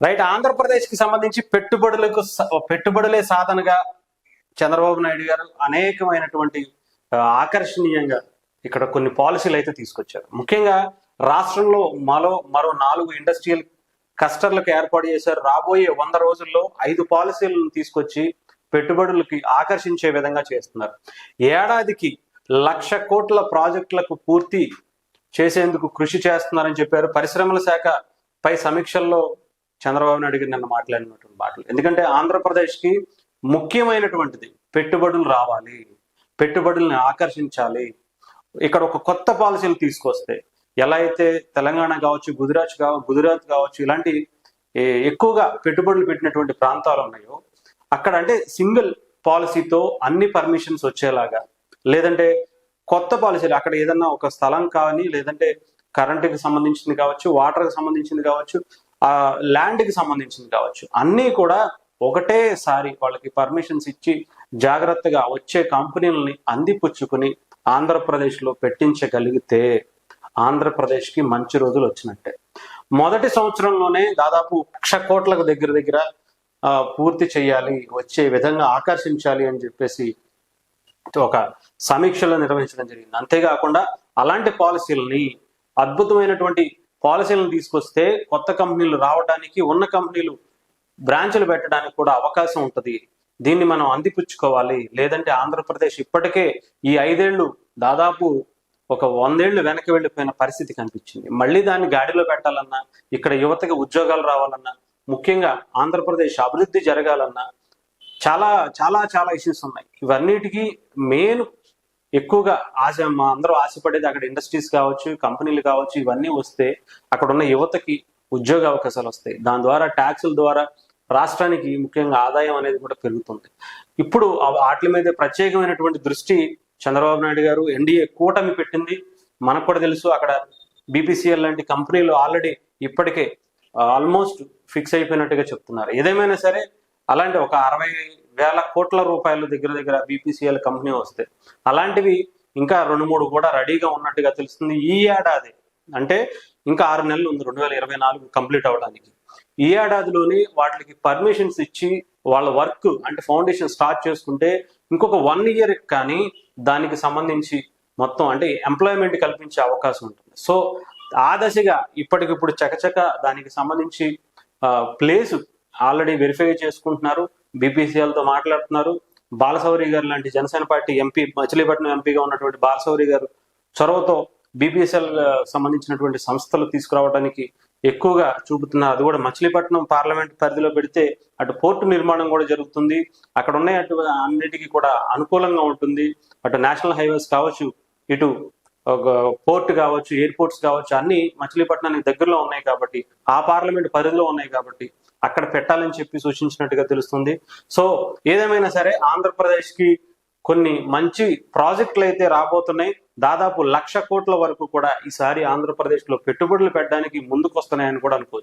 Right. Andhra Pradesh కి సంబంధించి పెట్టుబడులే సాధనగా చంద్రబాబు నాయుడు గారు అనేకమైనటువంటి ఆకర్షణీయంగా ఇక్కడ కొన్ని పాలసీలు అయితే తీసుకొచ్చారు. ముఖ్యంగా రాష్ట్రంలో మరో 4 ఇండస్ట్రియల్ క్లస్టర్లకు ఏర్పాటు చేశారు. రాబోయే 100 రోజుల్లో 5 పాలసీలను తీసుకొచ్చి పెట్టుబడులకి ఆకర్షించే విధంగా చేస్తున్నారు. ఏడాదికి 1,00,000 కోట్ల ప్రాజెక్టులకు పూర్తి చేసేందుకు కృషి చేస్తున్నారని చెప్పారు. పరిశ్రమల శాఖ పై సమీక్షల్లో చంద్రబాబు నాయుడు గారు నిన్న మాట్లాడినటువంటి మాటలు. ఎందుకంటే ఆంధ్రప్రదేశ్కి ముఖ్యమైనటువంటిది పెట్టుబడులు రావాలి, పెట్టుబడుల్ని ఆకర్షించాలి. ఇక్కడ ఒక కొత్త పాలసీలు తీసుకొస్తే ఎలా అయితే తెలంగాణ కావచ్చు, గుజరాత్ కావచ్చు, ఇలాంటి ఎక్కువగా పెట్టుబడులు పెట్టినటువంటి ప్రాంతాలు ఉన్నాయో అక్కడ అంటే సింగిల్ పాలసీతో అన్ని పర్మిషన్స్ వచ్చేలాగా, లేదంటే కొత్త పాలసీలు అక్కడ ఏదన్నా ఒక స్థలం కానీ, లేదంటే కరెంటుకి సంబంధించింది కావచ్చు, వాటర్కి సంబంధించింది కావచ్చు, ల్యాండ్కి సంబంధించింది కావచ్చు, అన్నీ కూడా ఒకటేసారి వాళ్ళకి పర్మిషన్స్ ఇచ్చి జాగ్రత్తగా వచ్చే కంపెనీలని అందిపుచ్చుకుని ఆంధ్రప్రదేశ్లో పెట్టించగలిగితే ఆంధ్రప్రదేశ్కి మంచి రోజులు వచ్చినట్టే. మొదటి సంవత్సరంలోనే దాదాపు 1,00,000 కోట్లకు దగ్గర పూర్తి చేయాలి, వచ్చే విధంగా ఆకర్షించాలి అని చెప్పేసి ఒక సమీక్షలో నిర్వహించడం జరిగింది. అంతేకాకుండా అలాంటి పాలసీలని, అద్భుతమైనటువంటి పాలసీలను తీసుకొస్తే కొత్త కంపెనీలు రావడానికి, ఉన్న కంపెనీలు బ్రాంచ్లు పెట్టడానికి కూడా అవకాశం ఉంటుంది. దీన్ని మనం అందిపుచ్చుకోవాలి. లేదంటే ఆంధ్రప్రదేశ్ ఇప్పటికే ఈ 5 ఏళ్ళు దాదాపు ఒక 100 ఏళ్ళు వెనక్కి వెళ్ళిపోయిన పరిస్థితి కనిపించింది. మళ్ళీ దాన్ని గాడిలో పెట్టాలన్నా, ఇక్కడ యువతకి ఉద్యోగాలు రావాలన్నా, ముఖ్యంగా ఆంధ్రప్రదేశ్ అభివృద్ధి జరగాలన్నా చాలా చాలా చాలా ఇష్యూస్ ఉన్నాయి. ఇవన్నిటికీ మెయిన్ ఎక్కువగా అందరూ ఆశపడేది అక్కడ ఇండస్ట్రీస్ కావచ్చు, కంపెనీలు కావచ్చు, ఇవన్నీ వస్తే అక్కడ ఉన్న యువతకి ఉద్యోగ అవకాశాలు వస్తాయి. దాని ద్వారా ట్యాక్సుల ద్వారా రాష్ట్రానికి ముఖ్యంగా ఆదాయం అనేది కూడా పెరుగుతుంది. ఇప్పుడు వాటి మీద ప్రత్యేకమైనటువంటి దృష్టి చంద్రబాబు నాయుడు గారు, ఎన్డీఏ కూటమి పెట్టింది. మనకు కూడా తెలుసు, అక్కడ బీపీసీఎల్ లాంటి కంపెనీలు ఆల్రెడీ ఇప్పటికే ఆల్మోస్ట్ ఫిక్స్ అయిపోయినట్టుగా చెప్తున్నారు. ఏదేమైనా సరే అలాంటి ఒక 60,000 కోట్ల రూపాయలు దగ్గర బీపీసీఎల్ కంపెనీ వస్తే అలాంటివి ఇంకా 2-3 కూడా రెడీగా ఉన్నట్టుగా తెలుస్తుంది. ఈ ఏడాది అంటే ఇంకా 6 నెలలు ఉంది 2024 కంప్లీట్ అవడానికి. ఈ ఏడాదిలోనే వాటికి పర్మిషన్స్ ఇచ్చి వాళ్ళ వర్క్ అంటే ఫౌండేషన్ స్టార్ట్ చేసుకుంటే ఇంకొక 1 ఇయర్ కానీ దానికి సంబంధించి మొత్తం అంటే ఎంప్లాయ్మెంట్ కల్పించే అవకాశం ఉంటుంది. సో ఆ దశగా ఇప్పటికిప్పుడు చకచక దానికి సంబంధించి ప్లేస్ ఆల్రెడీ వెరిఫై చేసుకుంటున్నారు, బీపీసీఎల్తో మాట్లాడుతున్నారు. బాలశౌరి గారు లాంటి జనసేన పార్టీ ఎంపీ, మచిలీపట్నం ఎంపీగా ఉన్నటువంటి బాలశౌరి గారు చొరవతో బీపీసీఎల్ సంబంధించినటువంటి సంస్థలు తీసుకురావడానికి ఎక్కువగా చూపుతున్నారు. అది కూడా మచిలీపట్నం పార్లమెంట్ పరిధిలో పెడితే అటు పోర్టు నిర్మాణం కూడా జరుగుతుంది, అక్కడ ఉన్న అన్నిటికీ కూడా అనుకూలంగా ఉంటుంది. అటు నేషనల్ హైవేస్ కావచ్చు, ఇటు పోర్ట్ కావచ్చు, ఎయిర్పోర్ట్స్ కావచ్చు, అన్ని మచిలీపట్నానికి దగ్గరలో ఉన్నాయి కాబట్టి, ఆ పార్లమెంట్ పరిధిలో ఉన్నాయి కాబట్టి అక్కడ పెట్టాలని చెప్పి సూచించినట్టుగా తెలుస్తుంది. సో ఏదేమైనా సరే ఆంధ్రప్రదేశ్ కి కొన్ని మంచి ప్రాజెక్టులు అయితే రాబోతున్నాయి. దాదాపు 1,00,000 కోట్ల వరకు కూడా ఈసారి ఆంధ్రప్రదేశ్ లో పెట్టుబడులు పెట్టడానికి ముందుకు వస్తున్నాయని కూడా అనుకోవచ్చు.